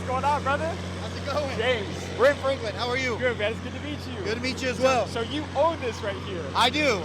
going on, brother? How's it going? James. We're in Franklin. How are you? Good, man. It's good to meet you. Good to meet you as well. So you own this right here. I do.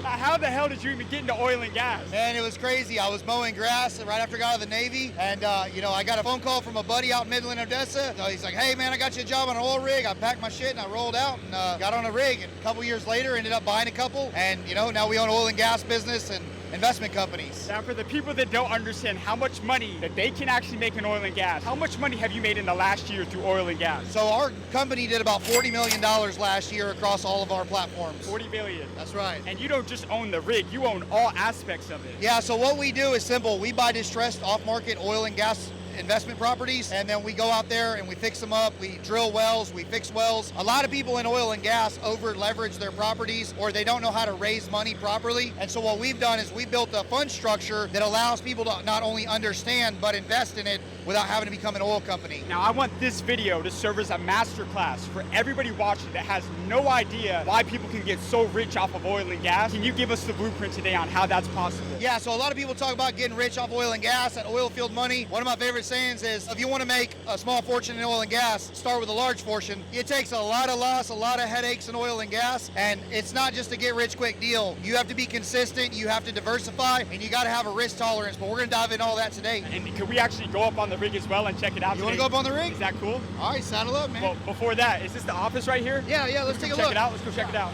How the hell did you even get into oil and gas? Man, it was crazy. I was mowing grass right after I got out of the Navy, and I got a phone call from a buddy out in Midland, Odessa. So he's like, "Hey, man, I got you a job on an oil rig." I packed my shit and I rolled out and got on a rig. And a couple years later, ended up buying a couple, and now we own an oil and gas business and investment companies. Now, for the people that don't understand how much money that they can actually make in oil and gas, how much money have you made in the last year through oil and gas? So our company did about $40 million last year across all of our platforms. 40 million. That's right. And you don't just own the rig, you own all aspects of it. Yeah, so what we do is simple. We buy distressed off-market oil and gas investment properties, and then we go out there and we fix them up. We drill wells, we fix wells. A lot of people in oil and gas over leverage their properties, or they don't know how to raise money properly. And so what we've done is we built a fund structure that allows people to not only understand but invest in it without having to become an oil company. Now, I want this video to serve as a masterclass for everybody watching that has no idea why people can get so rich off of oil and gas. Can you give us the blueprint today on how that's possible? Yeah, so a lot of people talk about getting rich off oil and gas and oil field money. One of my favorite sayings is, if you want to make a small fortune in oil and gas, start with a large fortune. It takes a lot of loss, a lot of headaches in oil and gas, and it's not just a get rich quick deal. You have to be consistent, you have to diversify, and you got to have a risk tolerance, but we're going to dive into all that today. And can we actually go up on the rig as well and check it out? You want to go up on the rig? Is that cool? All right, saddle up, man. Well, before that, is this the office right here? Yeah, let's take a check look. It out. Let's go check it out.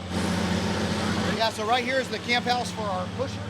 Yeah, so right here is the camp house for our pusher.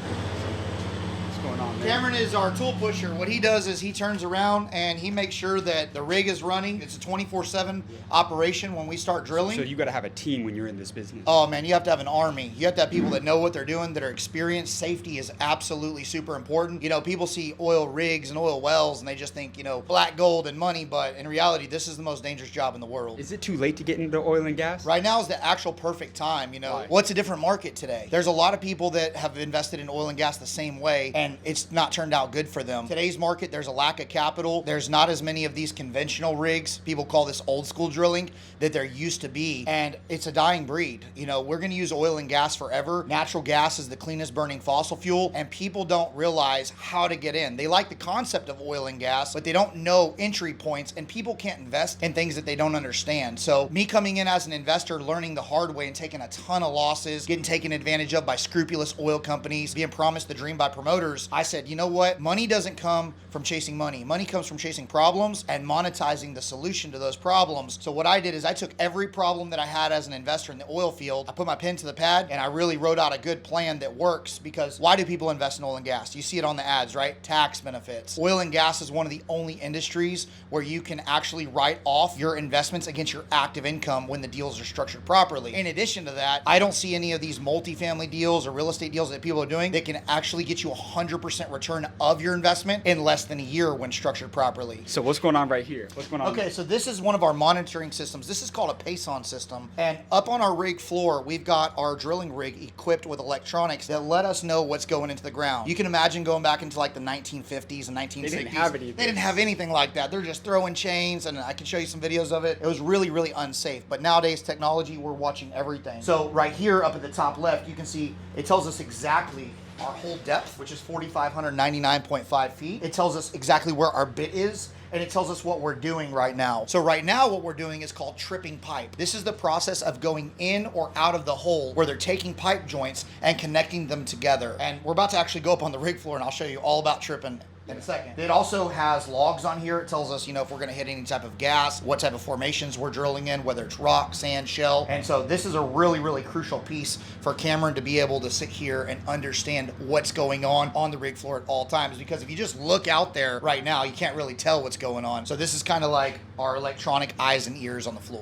Going on, man? Cameron is our tool pusher. What he does is he turns around and he makes sure that the rig is running. It's a 24/7 operation when we start drilling. So you got to have a team when you're in this business. Oh man, you have to have an army. You have to have people that know what they're doing, that are experienced. Safety is absolutely super important. People see oil rigs and oil wells and they just think, black gold and money, but in reality, this is the most dangerous job in the world. Is it too late to get into oil and gas? Right now is the actual perfect time. Why? What's a different market today? There's a lot of people that have invested in oil and gas the same way, and it's not turned out good for them. Today's market, there's a lack of capital. There's not as many of these conventional rigs. People call this old school drilling that there used to be, and it's a dying breed. We're going to use oil and gas forever. Natural gas is the cleanest burning fossil fuel, and people don't realize how to get in. They like the concept of oil and gas, but they don't know entry points, and people can't invest in things that they don't understand. So me coming in as an investor, learning the hard way and taking a ton of losses, getting taken advantage of by scrupulous oil companies, being promised the dream by promoters, I said, you know what? Money doesn't come from chasing money. Money comes from chasing problems and monetizing the solution to those problems. So what I did is I took every problem that I had as an investor in the oil field, I put my pen to the pad, and I really wrote out a good plan that works. Because why do people invest in oil and gas? You see it on the ads, right? Tax benefits. Oil and gas is one of the only industries where you can actually write off your investments against your active income when the deals are structured properly. In addition to that, I don't see any of these multifamily deals or real estate deals that people are doing that can actually get you 100% return of your investment in less than a year when structured properly. So what's going on right here? What's going on? Okay, so this is one of our monitoring systems. This is called a Pason system. And up on our rig floor, we've got our drilling rig equipped with electronics that let us know what's going into the ground. You can imagine going back into like the 1950s and 1960s. They didn't have anything. They didn't have anything like that. They're just throwing chains, and I can show you some videos of it. It was really, really unsafe. But nowadays, technology, we're watching everything. So right here up at the top left, you can see it tells us exactly our whole depth, which is 4,599.5 feet. It tells us exactly where our bit is, and it tells us what we're doing right now. So right now what we're doing is called tripping pipe. This is the process of going in or out of the hole where they're taking pipe joints and connecting them together. And we're about to actually go up on the rig floor and I'll show you all about tripping in a second. It also has logs on here. It tells us, if we're gonna hit any type of gas, what type of formations we're drilling in, whether it's rock, sand, shell. And so this is a really, really crucial piece for Cameron to be able to sit here and understand what's going on the rig floor at all times. Because if you just look out there right now, you can't really tell what's going on. So this is kind of like our electronic eyes and ears on the floor.